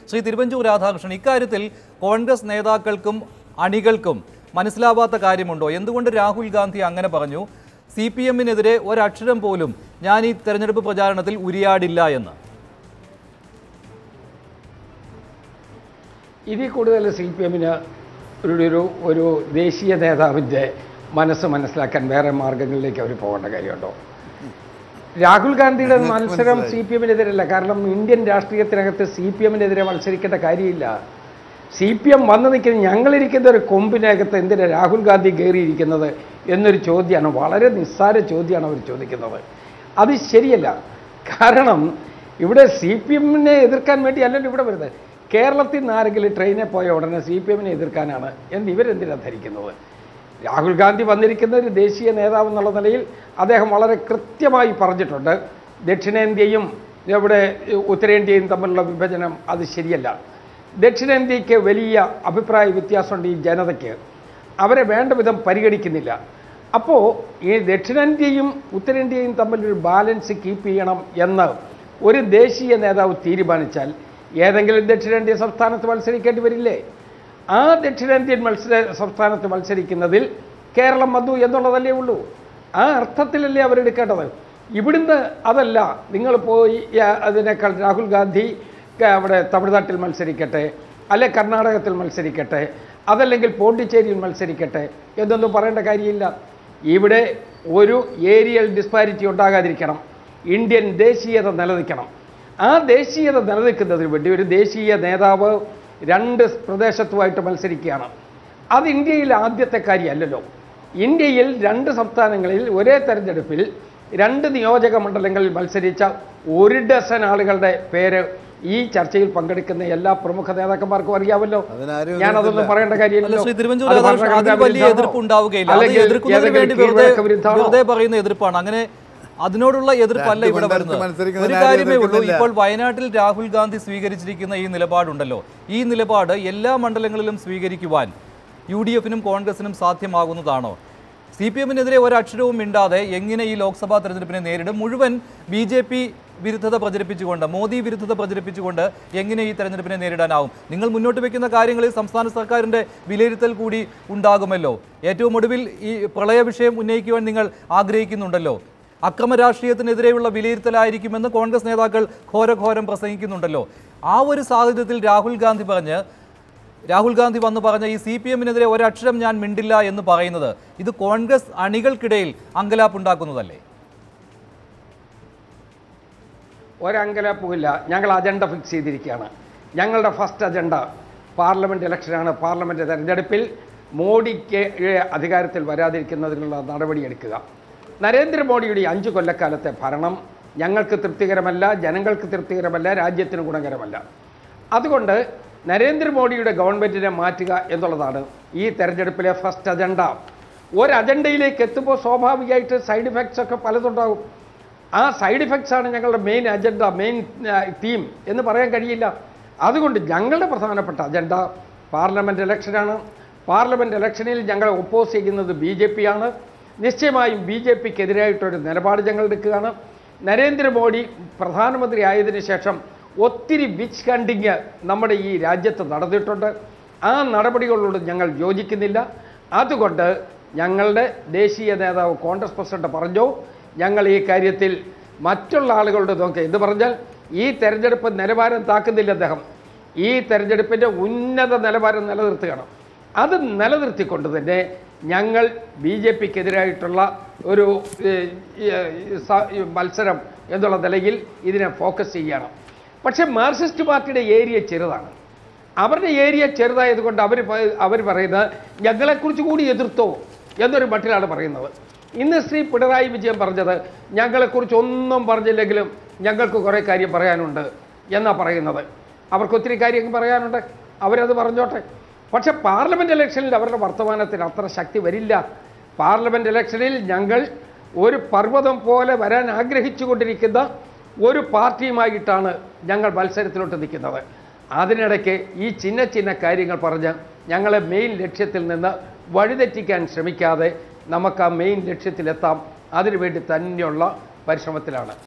ശ്രീ തിരുവഞ്ചൂർ രാധാകൃഷ്ണൻ, ഇക്കാര്യത്തിൽ കോൺഗ്രസ് നേതാക്കൾക്കും അണികൾക്കും മനസ്സിലാവാത്ത കാര്യമുണ്ടോ? എന്തുകൊണ്ട് രാഹുൽ ഗാന്ധി അങ്ങനെ പറഞ്ഞു? CPM-നെതിരെ ഒരക്ഷരം പോലും ഞാൻ ഈ തെരഞ്ഞെടുപ്പ് പ്രചാരണത്തിൽ ഉരിയാടില്ല എന്ന്. ഇതിൽ കൂടുതൽ CPM-ന് ഒരു ദേശീയ നേതാവിൻ്റെ മനസ്സ് മനസ്സിലാക്കാൻ വേറെ മാർഗങ്ങളിലേക്ക് അവർ പോകേണ്ട കാര്യമുണ്ടോ? രാഹുൽ ഗാന്ധിയുടെ മത്സരം CPM-നെതിരല്ല. കാരണം ഇന്ത്യൻ രാഷ്ട്രീയത്തിനകത്ത് CPM-നെതിരെ മത്സരിക്കേണ്ട കാര്യമില്ല. CPM വന്നു നിൽക്കുന്ന ഞങ്ങളിരിക്കുന്ന ഒരു കൊമ്പിനകത്ത് എന്തിനാണ് രാഹുൽ ഗാന്ധി കയറിയിരിക്കുന്നത് എന്നൊരു ചോദ്യമാണ്. വളരെ നിസ്സാര ചോദ്യമാണ് അവർ ചോദിക്കുന്നത്. അത് ശരിയല്ല. കാരണം ഇവിടെ CPM-നെ എതിർക്കാൻ വേണ്ടി അല്ലല്ലോ ഇവിടെ വരുന്നത്. കേരളത്തിൽ നിന്ന് ആരെങ്കിലും ട്രെയിനിൽ പോയ ഉടനെ CPM-നെ എതിർക്കാനാണ് എന്ന് ഇവരെന്തിനാണ് ധരിക്കുന്നത്? രാഹുൽ ഗാന്ധി വന്നിരിക്കുന്ന ഒരു ദേശീയ നേതാവ് എന്നുള്ള നിലയിൽ അദ്ദേഹം വളരെ കൃത്യമായി പറഞ്ഞിട്ടുണ്ട്, ദക്ഷിണേന്ത്യയും ഇവിടെ ഉത്തരേന്ത്യയും തമ്മിലുള്ള വിഭജനം അത് ശരിയല്ല. ദക്ഷിണേന്ത്യക്ക് വലിയ അഭിപ്രായ വ്യത്യാസമുണ്ട്. ഈ ജനതയ്ക്ക് അവരെ വേണ്ട വിധം പരിഗണിക്കുന്നില്ല. അപ്പോൾ ഈ ദക്ഷിണേന്ത്യയും ഉത്തരേന്ത്യയും തമ്മിലൊരു ബാലൻസ് കീപ്പ് ചെയ്യണം എന്ന് ഒരു ദേശീയ നേതാവ് തീരുമാനിച്ചാൽ ഏതെങ്കിലും ദക്ഷിണേന്ത്യ സംസ്ഥാനത്ത് മത്സരിക്കേണ്ടി വരില്ലേ? ആ ദക്ഷിണേന്ത്യൻ സംസ്ഥാനത്ത് മത്സരിക്കുന്നതിൽ കേരളം വന്നു എന്നുള്ളതല്ലേ ഉള്ളൂ. ആ അർത്ഥത്തിലല്ലേ അവരെടുക്കേണ്ടത്. ഇവിടുന്ന് അതല്ല, നിങ്ങൾ പോയി അതിനേക്കാൾ രാഹുൽ ഗാന്ധി അവിടെ തമിഴ്നാട്ടിൽ മത്സരിക്കട്ടെ, അല്ലെ കർണാടകത്തിൽ മത്സരിക്കട്ടെ, അതല്ലെങ്കിൽ പോണ്ടിച്ചേരിയിൽ മത്സരിക്കട്ടെ എന്നൊന്നും പറയേണ്ട കാര്യമില്ല. ഇവിടെ ഒരു ഏരിയൽ ഡിസ്പാരിറ്റി ഉണ്ടാകാതിരിക്കണം. ഇന്ത്യൻ ദേശീയത നിലനിൽക്കണം. ആ ദേശീയത നിലനിൽക്കുന്നതിന് വേണ്ടി ഒരു ദേശീയ നേതാവ് രണ്ട് പ്രദേശത്തുമായിട്ട് മത്സരിക്കുകയാണ്. അത് ഇന്ത്യയിൽ ആദ്യത്തെ കാര്യമല്ലല്ലോ. ഇന്ത്യയിൽ രണ്ട് സംസ്ഥാനങ്ങളിൽ ഒരേ തെരഞ്ഞെടുപ്പിൽ രണ്ട് നിയോജക മണ്ഡലങ്ങളിൽ മത്സരിച്ച 1 ഡസൻ ആളുകളുടെ പേര് ഈ ചർച്ചയിൽ പങ്കെടുക്കുന്ന എല്ലാ പ്രമുഖ നേതാക്കന്മാർക്കും അറിയാമല്ലോ. ഞാനതൊന്നും പറയേണ്ട കാര്യമില്ലല്ലോ. എതിർപ്പാണ് അങ്ങനെ, അതിനോടുള്ള എതിർപ്പല്ല ഇവിടെ വരുന്നത്. ഒരു കാര്യമേ ഉള്ളൂ, ഇപ്പോൾ വയനാട്ടിൽ രാഹുൽ ഗാന്ധി സ്വീകരിച്ചിരിക്കുന്ന ഈ നിലപാടുണ്ടല്ലോ, ഈ നിലപാട് എല്ലാ മണ്ഡലങ്ങളിലും സ്വീകരിക്കുവാൻ UDF-നും കോൺഗ്രസിനും സാധ്യമാകുന്നതാണോ? CPM-നെതിരെ ഒരക്ഷരവും മിണ്ടാതെ എങ്ങനെ ഈ ലോക്സഭാ തെരഞ്ഞെടുപ്പിനെ നേരിടും? മുഴുവൻ BJP വിരുദ്ധത പ്രചരിപ്പിച്ചുകൊണ്ട്, മോദി വിരുദ്ധത പ്രചരിപ്പിച്ചുകൊണ്ട് എങ്ങനെ ഈ തെരഞ്ഞെടുപ്പിനെ നേരിടാനാവും? നിങ്ങൾ മുന്നോട്ട് വയ്ക്കുന്ന കാര്യങ്ങളിൽ സംസ്ഥാന സർക്കാരിൻ്റെ വിലയിരുത്തൽ കൂടി ഉണ്ടാകുമല്ലോ. ഏറ്റവും ഒടുവിൽ ഈ പ്രളയ വിഷയം ഉന്നയിക്കുവാൻ നിങ്ങൾ ആഗ്രഹിക്കുന്നുണ്ടല്ലോ. അക്രമ രാഷ്ട്രീയത്തിനെതിരെയുള്ള വിലയിരുത്തലായിരിക്കുമെന്ന് കോൺഗ്രസ് നേതാക്കൾ ഘോരഘോരം പ്രസംഗിക്കുന്നുണ്ടല്ലോ. ആ ഒരു സാഹചര്യത്തിൽ രാഹുൽ ഗാന്ധി വന്ന് പറഞ്ഞ ഈ CPM-നെതിരെ ഒരക്ഷരം ഞാൻ മിണ്ടില്ല എന്ന് പറയുന്നത് ഇത് കോൺഗ്രസ് അണികൾക്കിടയിൽ അങ്കലാപ്പുണ്ടാക്കുന്നതല്ലേ? ഒരങ്കലാപ്പുമില്ല. ഞങ്ങൾ അജണ്ട ഫിക്സ് ചെയ്തിരിക്കുകയാണ്. ഞങ്ങളുടെ ഫസ്റ്റ് അജണ്ട പാർലമെൻറ്റ് ഇലക്ഷനാണ്. പാർലമെൻറ്റ് തെരഞ്ഞെടുപ്പിൽ മോഡിക്ക് അധികാരത്തിൽ വരാതിരിക്കുന്നതിനുള്ള നടപടിയെടുക്കുക. നരേന്ദ്രമോദിയുടെ 5 കൊല്ലക്കാലത്തെ ഭരണം ഞങ്ങൾക്ക് തൃപ്തികരമല്ല, ജനങ്ങൾക്ക് തൃപ്തികരമല്ല, രാജ്യത്തിന് ഗുണകരമല്ല. അതുകൊണ്ട് നരേന്ദ്രമോദിയുടെ ഗവൺമെൻറ്റിനെ മാറ്റുക എന്നുള്ളതാണ് ഈ തെരഞ്ഞെടുപ്പിലെ ഫസ്റ്റ് അജണ്ട. ഒരജണ്ടയിലേക്ക് എത്തുമ്പോൾ സ്വാഭാവികമായിട്ട് സൈഡ് ഇഫക്ട്സ് ഒക്കെ പലതുണ്ടാകും. ആ സൈഡ് ഇഫക്ട്സാണ് ഞങ്ങളുടെ മെയിൻ അജണ്ട, മെയിൻ തീം എന്ന് പറയാൻ കഴിയില്ല. അതുകൊണ്ട് ഞങ്ങളുടെ പ്രധാനപ്പെട്ട അജണ്ട പാർലമെൻറ്റ് ഇലക്ഷനാണ്. പാർലമെൻറ്റ് ഇലക്ഷനിൽ ഞങ്ങളെ ഒപ്പോസ് ചെയ്യുന്നത് BJP ആണ്. നിശ്ചയമായും BJPക്കെതിരായിട്ടൊരു നിലപാട് ഞങ്ങൾ എടുക്കുകയാണ്. നരേന്ദ്രമോദി പ്രധാനമന്ത്രി ആയതിനു ശേഷം ഒത്തിരി വിച്ച് ഹണ്ടിങ് നമ്മുടെ ഈ രാജ്യത്ത് നടന്നിട്ടുണ്ട്. ആ നടപടികളോട് ഞങ്ങൾ യോജിക്കുന്നില്ല. അതുകൊണ്ട് ഞങ്ങളുടെ ദേശീയ നേതാവ് കോൺഗ്രസ് പ്രസിഡന്റ് പറഞ്ഞു, ഞങ്ങൾ ഈ കാര്യത്തിൽ മറ്റുള്ള ആളുകളുടെ നോക്കി എന്ന് പറഞ്ഞാൽ ഈ തെരഞ്ഞെടുപ്പ് നിലവാരം താക്കുന്നില്ല അദ്ദേഹം. ഈ തെരഞ്ഞെടുപ്പിൻ്റെ ഉന്നത നിലവാരം നിലനിർത്തുകയാണ്. അത് നിലനിർത്തിക്കൊണ്ട് തന്നെ ഞങ്ങൾ BJPക്കെതിരായിട്ടുള്ള ഒരു മത്സരം എന്നുള്ള നിലയിൽ ഇതിനെ ഫോക്കസ് ചെയ്യുകയാണ്. പക്ഷേ മാർക്സിസ്റ്റ് പാർട്ടിയുടെ ഏരിയ ചെറുതാണ്. അവരുടെ ഏരിയ ചെറുതായതുകൊണ്ട് അവർ പറയുന്നത് ഞങ്ങളെക്കുറിച്ച് കൂടി എതിർത്തോ എന്നൊരു മട്ടിലാണ് പറയുന്നത്. ഇന്ന് ശ്രീ പിണറായി വിജയൻ പറഞ്ഞത് ഞങ്ങളെക്കുറിച്ച് ഒന്നും പറഞ്ഞില്ലെങ്കിലും ഞങ്ങൾക്ക് കുറേ കാര്യം പറയാനുണ്ട് എന്നാണ് പറയുന്നത്. അവർക്ക് ഒത്തിരി കാര്യങ്ങൾ പറയാനുണ്ട്, അവരത് പറഞ്ഞോട്ടെ. പക്ഷെ പാർലമെൻറ്റ് ഇലക്ഷനിൽ അവരുടെ വർത്തമാനത്തിന് അത്ര ശക്തി വരില്ല. പാർലമെൻറ്റ് ഇലക്ഷനിൽ ഞങ്ങൾ ഒരു പർവ്വതം പോലെ വരാൻ ആഗ്രഹിച്ചുകൊണ്ടിരിക്കുന്ന ഒരു പാർട്ടിയുമായിട്ടാണ് ഞങ്ങൾ മത്സരത്തിലോട്ട് നിൽക്കുന്നത്. അതിനിടയ്ക്ക് ഈ ചിന്ന കാര്യങ്ങൾ പറഞ്ഞ് ഞങ്ങളെ മെയിൻ ലക്ഷ്യത്തിൽ നിന്ന് വഴിതെറ്റിക്കാൻ ശ്രമിക്കാതെ നമുക്ക് ആ മെയിൻ ലക്ഷ്യത്തിലെത്താം. അതിനുവേണ്ടി തന്നെയുള്ള പരിശ്രമത്തിലാണ്.